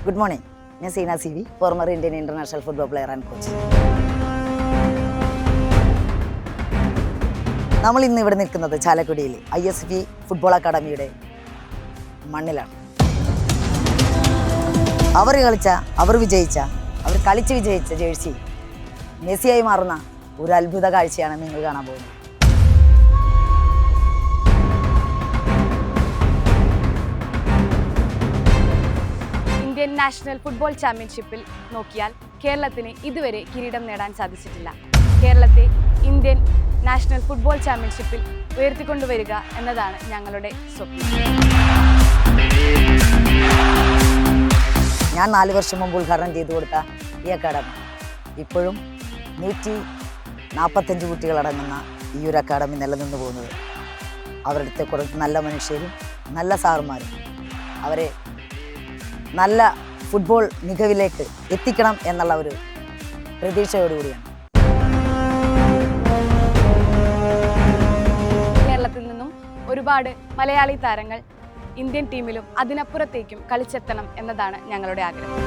Good morning. ഞാൻ Seena C V, former Indian international football player and coach. നമ്മൾ ഇന്ന് ഇവിടെ നിൽക്കുന്നത് ചാലക്കുടിയിൽ ISV ഫുട്ബോൾ അക്കാഡമിയുടെ മണ്ണിലാണ്. അവർ കളിച്ച് വിജയിച്ച ജേഴ്സി മെസ്സിയായി മാറുന്ന ഒരു അത്ഭുത കാഴ്ചയാണ് നിങ്ങൾ കാണാൻ പോകുന്നത്. ഇന്ത്യൻ നാഷണൽ ഫുട്ബോൾ ചാമ്പ്യൻഷിപ്പിൽ നോക്കിയാൽ കേരളത്തിന് ഇതുവരെ കിരീടം നേടാൻ സാധിച്ചിട്ടില്ല. കേരളത്തെ ഇന്ത്യൻ നാഷണൽ ഫുട്ബോൾ ചാമ്പ്യൻഷിപ്പിൽ ഉയർത്തിക്കൊണ്ടുവരിക എന്നതാണ് ഞങ്ങളുടെ സ്വപ്നം. ഞാൻ 4 വർഷം മുമ്പ് ഉദ്ഘാടനം ചെയ്തു കൊടുത്ത ഈ അക്കാഡമി ഇപ്പോഴും 145 കുട്ടികളടങ്ങുന്ന ഈ ഒരു അക്കാഡമി നിലനിന്ന് പോകുന്നത് അവരുടെ കുറച്ച് നല്ല മനുഷ്യരും നല്ല സാറുമാരും അവരെ നല്ല ഫുട്ബോൾ മികവിലേക്ക് എത്തിക്കണം എന്നുള്ള ഒരു പ്രതീക്ഷയോടുകൂടിയാണ്. കേരളത്തിൽ നിന്നും ഒരുപാട് മലയാളി താരങ്ങൾ ഇന്ത്യൻ ടീമിലും അതിനപ്പുറത്തേക്കും കളിച്ചെത്തണം എന്നതാണ് ഞങ്ങളുടെ ആഗ്രഹം.